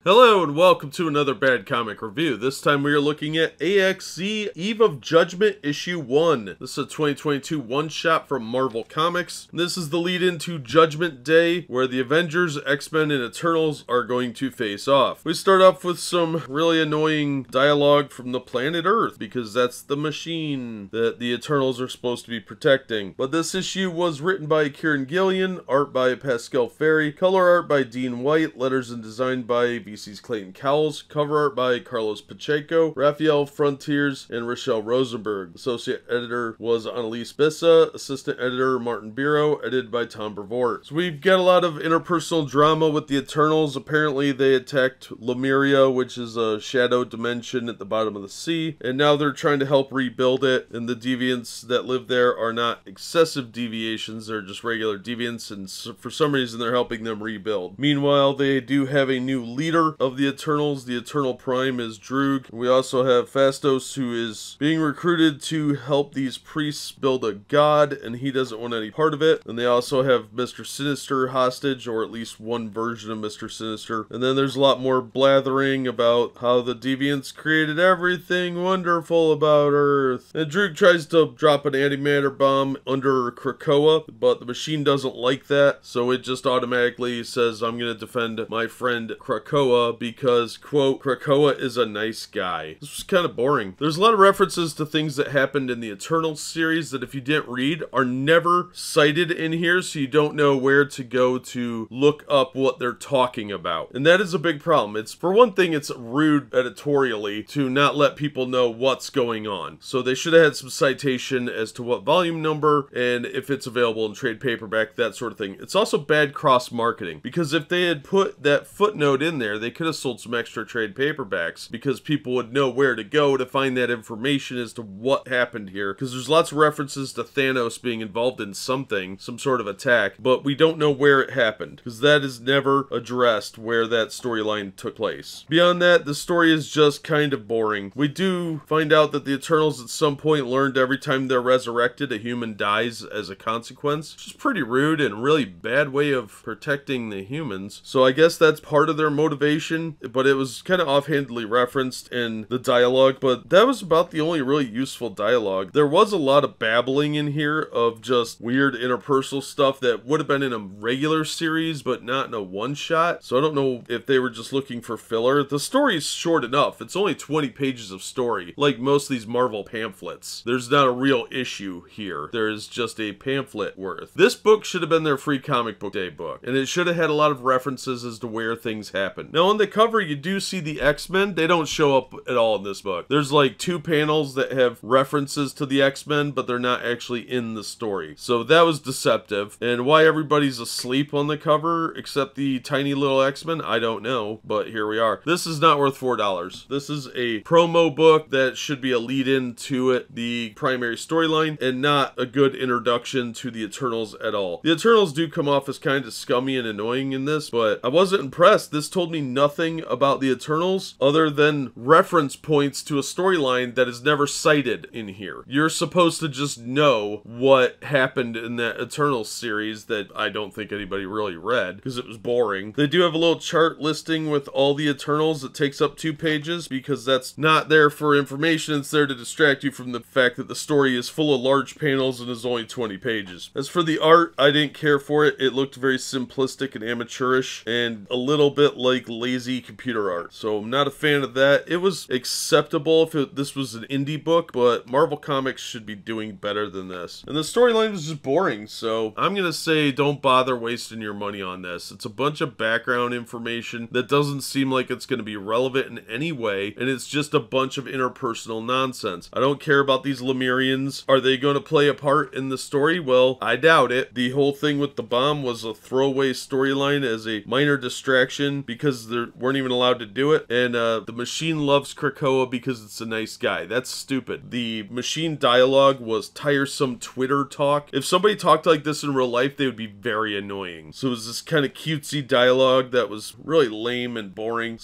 Hello and welcome to another bad comic review. This time we are looking at A.X.E. Eve of Judgment issue 1. This is a 2022 one-shot from Marvel Comics. This is the lead into Judgment Day, where the Avengers, X-Men, and Eternals are going to face off. We start off with some really annoying dialogue from the planet Earth, because that's the machine that the Eternals are supposed to be protecting. But this issue was written by Kieron Gillen, art by Pasqual Ferry, color art by Dean White, letters and design by VC's Clayton Cowles, cover art by Pacheco, Rafael, Fonteriz, and Rachelle Rosenberg. Associate editor was Annalise Bissa, assistant editor Martin Biro, edited by Tom Brevoort. So we've got a lot of interpersonal drama with the Eternals. Apparently they attacked Lemuria, which is a shadow dimension at the bottom of the sea, and now they're trying to help rebuild it, and the deviants that live there are not excessive deviations, they're just regular deviants, and for some reason they're helping them rebuild. Meanwhile, they do have a new leader of the Eternals. The Eternal Prime is Druig. We also have Phastos, who is being recruited to help these priests build a god, and he doesn't want any part of it. And they also have Mr. Sinister hostage, or at least one version of Mr. Sinister. And then there's a lot more blathering about how the deviants created everything wonderful about Earth. And Druig tries to drop an antimatter bomb under Krakoa, but the machine doesn't like that, so it just automatically says, I'm gonna defend my friend Krakoa because, quote, Krakoa is a nice guy. This was kind of boring. There's a lot of references to things that happened in the Eternals series that, if you didn't read, are never cited in here, so you don't know where to go to look up what they're talking about. And that is a big problem. It's, for one thing, it's rude editorially to not let people know what's going on. So they should have had some citation as to what volume number and if it's available in trade paperback, that sort of thing. It's also bad cross-marketing, because if they had put that footnote in there, they could have sold some extra trade paperbacks, because people would know where to go to find that information as to what happened here, because there's lots of references to Thanos being involved in something, some sort of attack, but we don't know where it happened, because that is never addressed where that storyline took place. Beyond that, the story is just kind of boring. We do find out that the Eternals at some point learned every time they're resurrected, a human dies as a consequence, which is pretty rude and a really bad way of protecting the humans. So I guess that's part of their motivation, but it was kind of offhandedly referenced in the dialogue, but that was about the only really useful dialogue. There was a lot of babbling in here of just weird interpersonal stuff that would have been in a regular series, but not in a one-shot, so I don't know if they were just looking for filler. The story is short enough. It's only 20 pages of story, like most of these Marvel pamphlets. There's not a real issue here. There's just a pamphlet worth. This book should have been their free comic book day book, and it should have had a lot of references as to where things happen. Now, on the cover, you do see the X-Men. They don't show up at all in this book. There's like 2 panels that have references to the X-Men, but they're not actually in the story. So that was deceptive. And why everybody's asleep on the cover except the tiny little X-Men, I don't know, but here we are. This is not worth $4. This is a promo book that should be a lead-in to it, the primary storyline, and not a good introduction to the Eternals at all. The Eternals do come off as kind of scummy and annoying in this, but I wasn't impressed. This told me nothing about the Eternals other than reference points to a storyline that is never cited in here. You're supposed to just know what happened in that Eternals series that I don't think anybody really read, because it was boring. They do have a little chart listing with all the Eternals that takes up 2 pages, because that's not there for information. It's there to distract you from the fact that the story is full of large panels and is only 20 pages. As for the art, I didn't care for it. It looked very simplistic and amateurish and a little bit like lazy computer art, so I'm not a fan of that. It was acceptable if this was an indie book, but Marvel Comics should be doing better than this. And the storyline was just boring, so I'm gonna say don't bother wasting your money on this. It's a bunch of background information that doesn't seem like it's gonna be relevant in any way, and it's just a bunch of interpersonal nonsense. I don't care about these Lemurians. Are they gonna play a part in the story? Well, I doubt it. The whole thing with the bomb was a throwaway storyline as a minor distraction because they weren't even allowed to do it, and the machine loves Krakoa because it's a nice guy. That's stupid. The machine dialogue was tiresome Twitter talk. If somebody talked like this in real life, they would be very annoying. So it was this kind of cutesy dialogue that was really lame and boring.